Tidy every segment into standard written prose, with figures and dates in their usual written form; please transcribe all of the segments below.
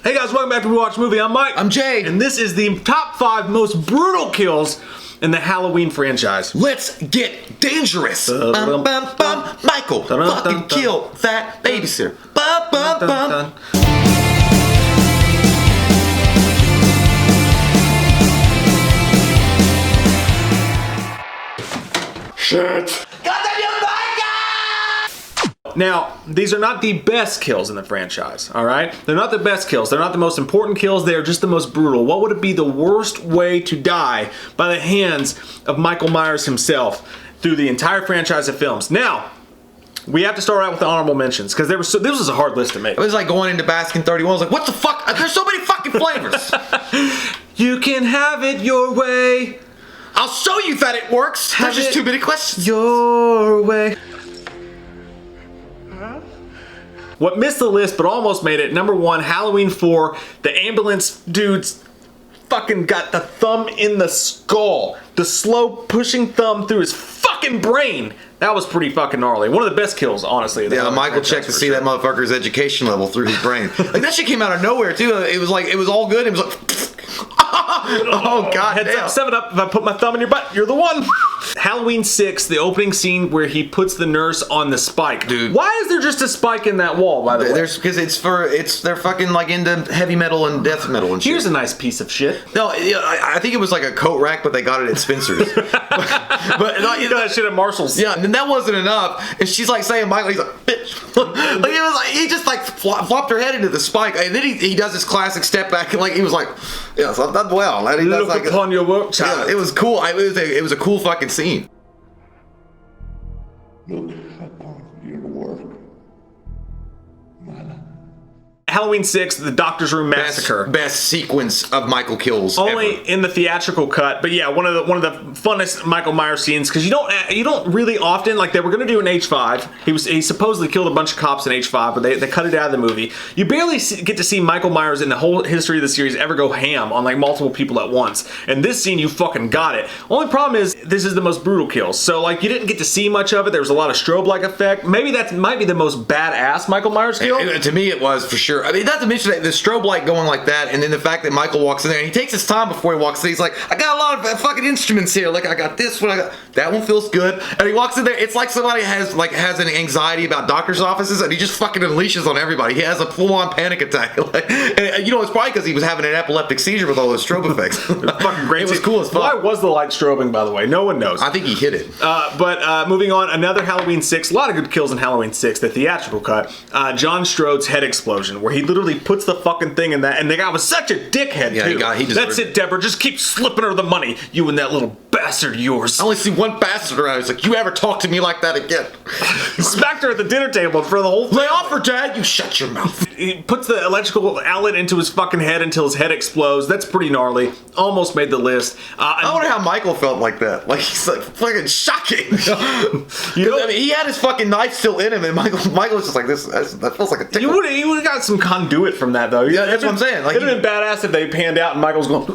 Hey guys, welcome back to We Watch Movie. I'm Mike. I'm Jay. And this is the top 5 most brutal kills in the Halloween franchise. Let's get dangerous. Bum, bum, bum. Michael fucking killed that babysitter. Bum, bum, bum. Shit. Now, these are not the best kills in the franchise, all right? They're not the best kills. They're not the most important kills. They are just the most brutal. What would it be the worst way to die by the hands of Michael Myers himself through the entire franchise of films? Now, we have to start out with the honorable mentions because this was a hard list to make. It was like going into Baskin 31. I was like, what the fuck? There's so many fucking flavors. You can have it your way. I'll show you that it works. There's just too many questions. Your way. What missed the list but almost made it, number 1, Halloween 4, the ambulance dude's fucking got the thumb in the skull. The slow pushing thumb through his fucking brain. That was pretty fucking gnarly. One of the best kills, honestly. Yeah, Michael checked to see that motherfucker's education level through his brain. Like, that shit came out of nowhere, too. It was all good. It was like... Oh, God Heads damn. up, 7 Up. If I put my thumb in your butt, you're the one. Halloween 6, the opening scene where he puts the nurse on the spike. Dude. Why is there just a spike in that wall, by the way? Because they're fucking like into heavy metal and death metal and shit. Here's a nice piece of shit. No, I think it was like a coat rack, but they got it at Spencer's. but You got that shit at Marshall's. yeah, and that wasn't enough. And she's like saying, Michael, he's like, bitch. Like, it was like, he just like flopped her head into the spike. And then he does his classic step back. And like, he was like, yes, I've done well. And he does Look like upon your work, child. Yeah, it was cool. It was a cool fucking scene. Look upon your work, Mala. Halloween 6, the Doctor's Room Massacre. Best sequence of Michael kills Only ever. in the theatrical cut, but yeah, one of the funnest Michael Myers scenes because you don't really often, like they were gonna do an H5. He supposedly killed a bunch of cops in H5, but they cut it out of the movie. You barely get to see Michael Myers in the whole history of the series ever go ham on like multiple people at once. And this scene, you fucking got it. Only problem is this is the most brutal kill, so like you didn't get to see much of it. There was a lot of strobe-like effect. Maybe that might be the most badass Michael Myers kill. To me, it was for sure. I mean, not to mention the strobe light going like that, and then the fact that Michael walks in there and he takes his time before he walks in. He's like, I got a lot of fucking instruments here. Like, I got this one, I got that one feels good. And he walks in there. It's like somebody has an anxiety about doctor's offices, and he just fucking unleashes on everybody. He has a full-on panic attack. Like, and, you know, it's probably because he was having an epileptic seizure with all those strobe effects. Fucking great. It was cool as fuck. Why was the light strobing, by the way? No one knows. I think he hit it. But moving on, another Halloween 6. A lot of good kills in Halloween 6, the theatrical cut. John Strode's head explosion, where he literally puts the fucking thing in that, and the guy was such a dickhead, Yeah, too. he deserved That's it, Deborah. Just keep slipping her the money, you and that little bastard of yours. I only see one bastard around. He's like, you ever talk to me like that again? He smacked her at the dinner table for the whole thing. Lay off her, Dad. You shut your mouth. He puts the electrical outlet into his fucking head until his head explodes. That's pretty gnarly. Almost made the list. I wonder how Michael felt like that. Like, he's like, fucking shocking. You know, I mean, he had his fucking knife still in him, and Michael was just like, that feels like a tickle. you would have got some conduit from that, though. Yeah, that's what I'm saying. Like, It'd have been badass if they panned out and Michael's going...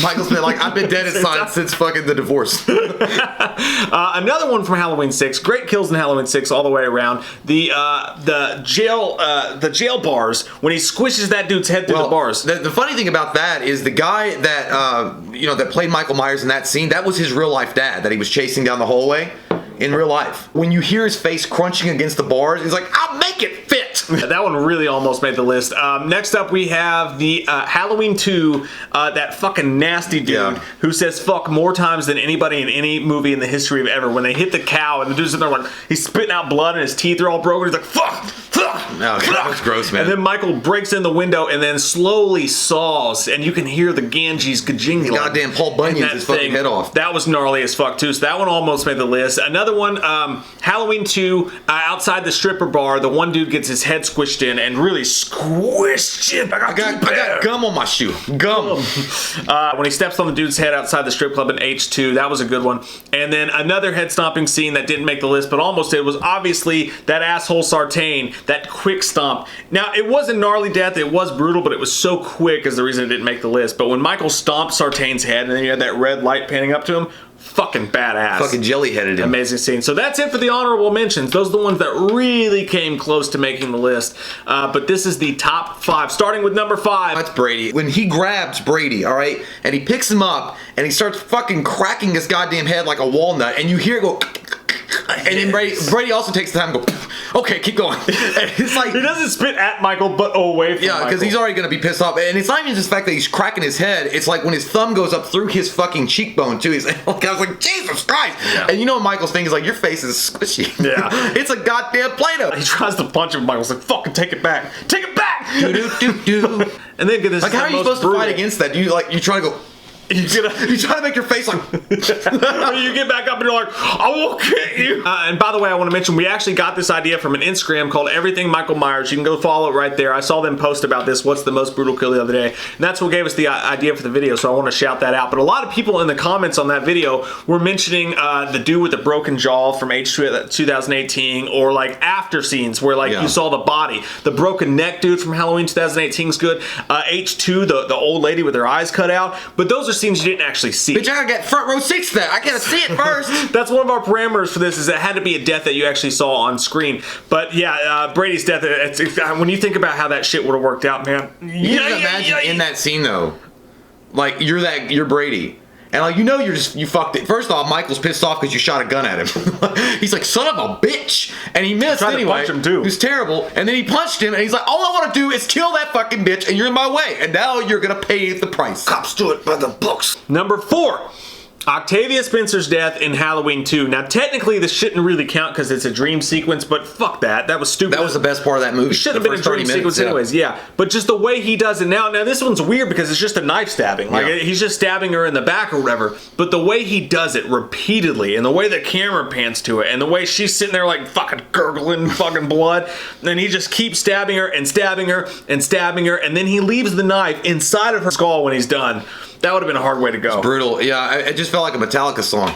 Michael's been like, I've been dead inside since fucking the divorce. Another one from Halloween 6. Great kills in Halloween 6 all the way around. The jail bars, when he squishes that dude's head through the bars. The funny thing about that is the guy that that played Michael Myers in that scene, that was his real life dad that he was chasing down the hallway in real life. When you hear his face crunching against the bars, he's like, I'll make it fit. That one really almost made the list. Next up, we have the Halloween 2, that fucking nasty dude who says fuck more times than anybody in any movie in the history of ever. When they hit the cow and the dude's in there like, he's spitting out blood and his teeth are all broken. He's like, fuck. No, that's gross, man. And then Michael breaks in the window and then slowly saws, and you can hear the Ganges gajingling. Goddamn Paul Bunyan's his fucking head off. That was gnarly as fuck too. So that one almost made the list. Another one, Halloween 2, outside the stripper bar, the one dude gets his head squished in and really squished it. I got gum on my shoe. Gum. When he steps on the dude's head outside the strip club in H2, that was a good one. And then another head stomping scene that didn't make the list but almost did was obviously that asshole Sartain that quick stomp. Now, it was a gnarly death. It was brutal, but it was so quick is the reason it didn't make the list. But when Michael stomped Sartain's head, and then you had that red light panning up to him, fucking badass. Fucking jelly-headed him. Amazing scene. So that's it for the honorable mentions. Those are the ones that really came close to making the list. But this is the top 5, starting with number 5. That's Brady. When he grabs Brady, all right, and he picks him up, and he starts fucking cracking his goddamn head like a walnut, and you hear it go... And then Brady also takes the time and go, okay, keep going. And it's like... He doesn't spit at Michael, but away from Michael. Yeah, because he's already going to be pissed off. And it's not even just the fact that he's cracking his head. It's like when his thumb goes up through his fucking cheekbone, too. He's like, I was like, Jesus Christ. Yeah. And you know Michael's thing is like, your face is squishy. Yeah. It's a goddamn Play-Doh. He tries to punch him. Michael's like, fucking take it back. Take it back! Do-do-do-do. And then this like, how are you supposed to fight against that? You try to go... You try to make your face like... You get back up and you're like, I will kill you. And by the way, I want to mention, we actually got this idea from an Instagram called Everything Michael Myers. You can go follow it right there. I saw them post about this, what's the most brutal kill the other day. And that's what gave us the idea for the video, so I want to shout that out. But a lot of people in the comments on that video were mentioning the dude with the broken jaw from H2 2018, or like after scenes where like you saw the body. The broken neck dude from Halloween 2018 is good. H2, the old lady with her eyes cut out. But those are scenes you didn't actually see. Bitch, I gotta get front row seats there. I gotta see it first. That's one of our parameters for this, is it had to be a death that you actually saw on screen. But yeah, Brady's death, when you think about how that shit would have worked out, man. You can imagine in that scene though, like you're Brady. And like, you fucked it. First off, Michael's pissed off because you shot a gun at him. He's like, son of a bitch. And he missed anyway. To punch him too. It was terrible. And then he punched him and he's like, all I want to do is kill that fucking bitch and you're in my way. And now you're going to pay the price. Cops do it by the books. Number 4. Octavia Spencer's death in Halloween 2. Now, technically, this shouldn't really count because it's a dream sequence, but fuck that. That was stupid. That was the best part of that movie. It should have been a dream sequence anyways, yeah. But just the way he does it now this one's weird because it's just a knife stabbing. Like, he's just stabbing her in the back or whatever. But the way he does it repeatedly, and the way the camera pans to it, and the way she's sitting there like fucking gurgling fucking blood, and he just keeps stabbing her and stabbing her and stabbing her, and then he leaves the knife inside of her skull when he's done. That would have been a hard way to go. It's brutal. Yeah, it just felt like a Metallica song.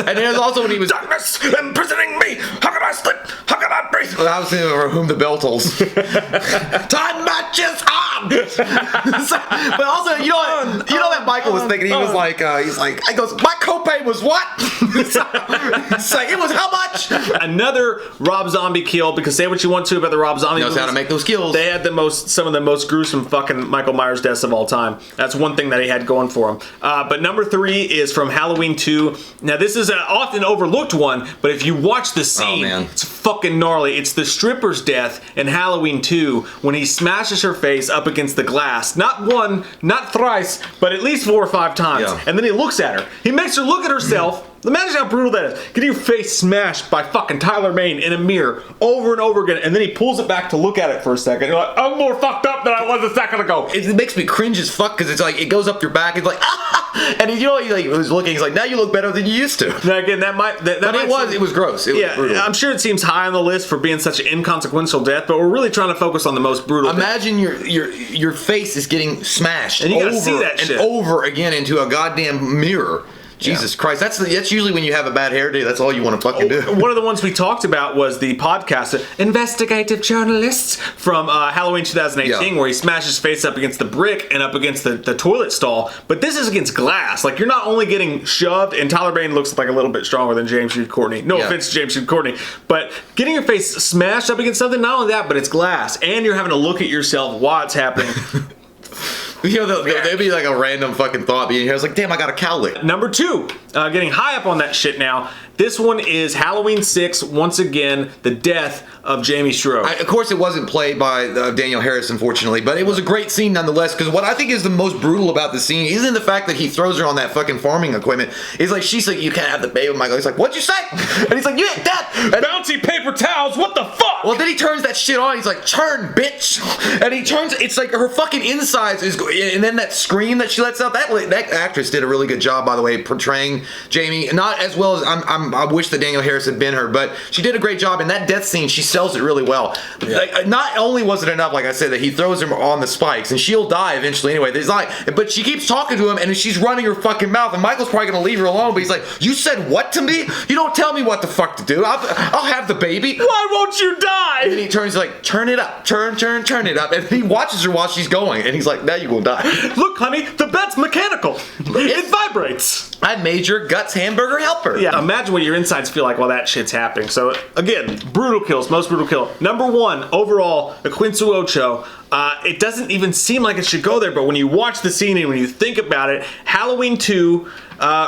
And there's also when he was... Darkness imprisoning me! How can I sleep? How can I breathe? I was thinking of Whom the Bell Tolls. Time matches on! But also, you know that Michael was thinking, he was like, he goes, my copay was what? It's like, it was how much? Another Rob Zombie kill, because say what you want to about the Rob Zombie knows movies, how to make those kills. They had some of the most gruesome fucking Michael Myers deaths of all time. That's one thing that he had going for him. But number 3 is from Halloween 2. Now this is an often overlooked one, but if you watch the scene, it's fucking gnarly. It's the stripper's death in Halloween 2 when he smashes her face up against the glass. Not one, not thrice, but at least 4 or 5 times. Yeah. And then he looks at her. He makes her look at herself. Imagine how brutal that is. Get your face smashed by fucking Tyler Mane in a mirror over and over again, and then he pulls it back to look at it for a second. You're like, I'm more fucked up than I was a second ago. It makes me cringe as fuck because it's like it goes up your back. It's like, ah! And he was looking. He's like, now you look better than you used to. Now again, it was gross. It was brutal. I'm sure it seems high on the list for being such an inconsequential death, but we're really trying to focus on the most brutal. Imagine your face is getting smashed and you gotta see that shit over again into a goddamn mirror. Jesus Christ, that's usually when you have a bad hair day. That's all you want to fucking do. One of the ones we talked about was the podcast, Investigative Journalists, from Halloween 2018, where he smashed his face up against the brick and up against the toilet stall. But this is against glass. Like, you're not only getting shoved, and Tyler Bane looks like a little bit stronger than James Jude Courtney. No offense to James Jude Courtney. But getting your face smashed up against something, not only that, but it's glass. And you're having to look at yourself while it's happening. There'd be like a random fucking thought being here. I was like, damn, I got a cowlick. Number 2, getting high up on that shit now. This one is Halloween 6, once again, the death of Jamie Strode. Of course, it wasn't played by Daniel Harris, unfortunately, but it was a great scene nonetheless, because what I think is the most brutal about the scene isn't the fact that he throws her on that fucking farming equipment. He's like, she's like, you can't have the baby, Michael. He's like, what'd you say? And he's like, you ain't that. And bouncy paper towels, what the fuck? Well, then he turns that shit on. He's like, turn, bitch. And he turns, it's like her fucking insides is, and then that scream that she lets out, that actress did a really good job, by the way, portraying Jamie. Not as well as, I'm I wish that Danielle Harris had been her, but she did a great job in that death scene. She sells it really well. Like, not only was it enough, like I said, that he throws her on the spikes, and she'll die eventually anyway. There's like, but she keeps talking to him, and she's running her fucking mouth, and Michael's probably gonna leave her alone. But he's like, "You said what to me? You don't tell me what the fuck to do. I'll have the baby. Why won't you die?" And then he turns like, "Turn it up, turn it up," and he watches her while she's going, and he's like, "Now you gonna die." Look, honey, the bed's mechanical. It vibrates. I made your guts hamburger helper. Yeah, imagine what your insides feel like while that shit's happening. So again, brutal kills, most brutal kill. Number 1 overall, the Quincy Ocho. It doesn't even seem like it should go there, but when you watch the scene and when you think about it, Halloween 2,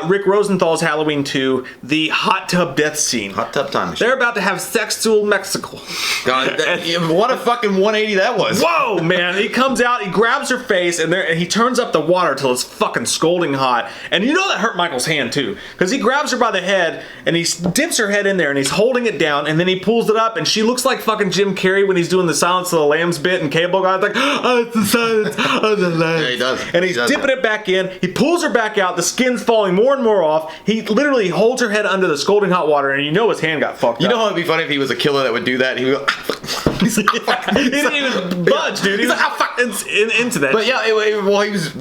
Rick Rosenthal's Halloween 2, the hot tub death scene. Hot tub time machine. They're about to have sexual Mexico. God, what a fucking 180 that was. Whoa, man. He comes out, he grabs her face, and he turns up the water till it's fucking scalding hot. And you know that hurt Michael's hand, too. Because he grabs her by the head, and he dips her head in there, and he's holding it down, and then he pulls it up, and she looks like fucking Jim Carrey when he's doing the Silence of the Lambs bit in Cable Guy. Like, "Oh, it's the silence of the lambs." Yeah, he does. And he's dipping it back in. He pulls her back out. The skin's falling more and more off. He literally holds her head under the scalding hot water, and you know his hand got fucked up. You know how it'd be funny if he was a killer that would do that? He would go, He's like, he didn't even budge, dude. He was into that. But yeah, well, he was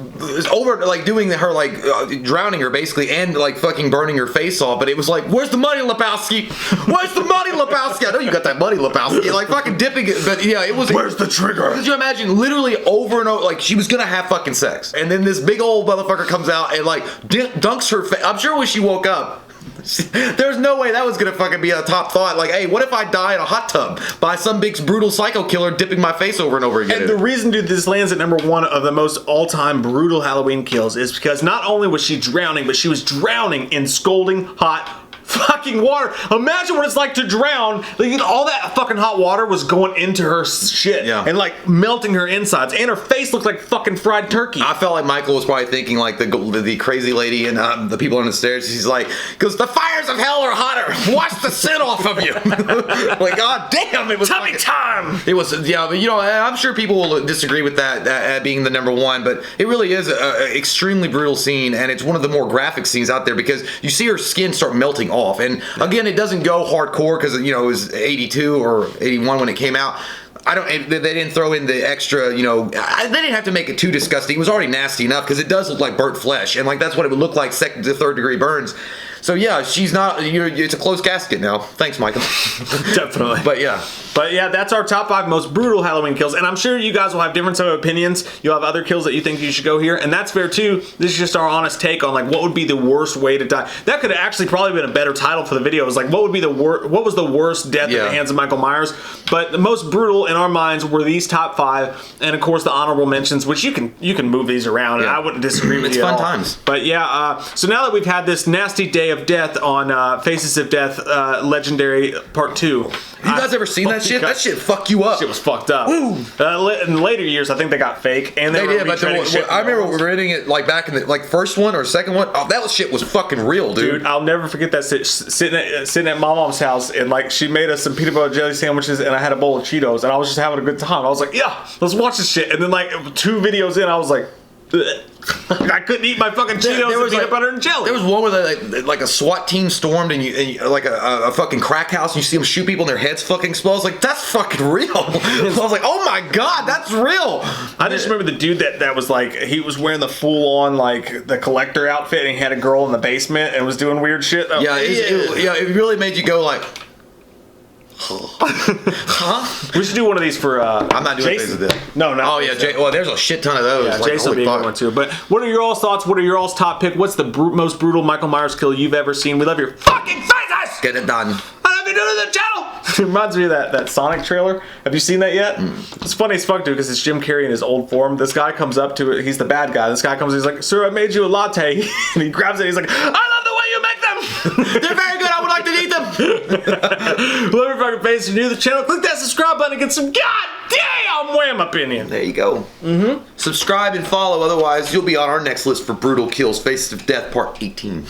over like doing her like drowning her basically, and like fucking burning her face off. But it was like, "Where's the money, Lebowski? Where's the money, Lebowski? I know you got that money, Lebowski." Like fucking dipping it, but yeah, it was. Where's the trigger? Could you imagine literally over and over, like she was gonna have fucking sex, and then this big old motherfucker comes out and like dunks her face. I'm sure when she woke up, there's no way that was gonna fucking be a top thought. Like, hey, what if I die in a hot tub by some big brutal psycho killer dipping my face over and over again? And the reason, dude, this lands at number 1 of the most all-time brutal Halloween kills is because not only was she drowning, but she was drowning in scalding hot fucking water. Imagine what it's like to drown. Like, all that fucking hot water was going into her shit and like melting her insides, and her face looked like fucking fried turkey. I felt like Michael was probably thinking like the crazy lady and the people on the stairs. He's like, "Because the fires of hell are hotter. Wash the sin off of you." Like, god damn, it was tummy time. It was, yeah, but you know, I'm sure people will disagree with that being the number 1, but it really is an extremely brutal scene, and it's one of the more graphic scenes out there because you see her skin start melting off. And again, it doesn't go hardcore because, you know, it was 82 or 81 when it came out. They didn't throw in the extra, you know, they didn't have to make it too disgusting. It was already nasty enough because it does look like burnt flesh, and like that's what it would look like, 2nd to 3rd degree burns. So yeah, she's not. It's a closed casket now. Thanks, Michael. Definitely. But yeah, that's our top 5 most brutal Halloween kills, and I'm sure you guys will have different sort of opinions. You'll have other kills that you think you should go here, and that's fair too. This is just our honest take on like what would be the worst way to die. That could have actually probably been a better title for the video. It was like what would be what was the worst death at the hands of Michael Myers? But the most brutal in our minds were these top 5, and of course the honorable mentions, which you can move these around, and I wouldn't disagree with it's you. It's at fun all. times. But yeah, so now that we've had this nasty day of death on Faces of Death Legendary Part 2. You guys ever seen that shit? That shit fucked you up. Shit was fucked up. In later years, I think they got fake, and they did. But I remember we reading it like back in the like first one or second one. Oh, that shit was fucking real, dude. I'll never forget that sitting at my mom's house, and like she made us some peanut butter jelly sandwiches, and I had a bowl of Cheetos, and I was just having a good time. I was like, yeah, let's watch this shit. And then like 2 videos in, I was like, I couldn't eat my fucking Cheetos and peanut butter and jelly. There was one where like a SWAT team stormed and you like a fucking crack house and you see them shoot people and their heads fucking explode. I was like, that's fucking real. I was like, oh my god, that's real. I just remember the dude that was like, he was wearing the full on like the collector outfit and he had a girl in the basement and was doing weird shit. It really made you go like, huh? We should do one of these for I'm not doing Jason. this. No. Oh yeah, well there's a shit ton of those. Yeah, like, Jason will be one too. But what are your all's thoughts? What are your all's top pick? What's the most brutal Michael Myers kill you've ever seen? We love your fucking faces! Get it done. I love you to the channel! It reminds me of that Sonic trailer. Have you seen that yet? It's funny as fuck, dude, because it's Jim Carrey in his old form. This guy comes up to it. He's the bad guy. This guy comes, he's like, "Sir, I made you a latte." And he grabs it. He's like, "I love the way you make them. They're very good. I would like to eat them." Love your fucking face. If you're new to the channel, click that subscribe button and get some goddamn wham opinion. There you go. Subscribe and follow. Otherwise, you'll be on our next list for brutal kills. Faces of Death Part 18.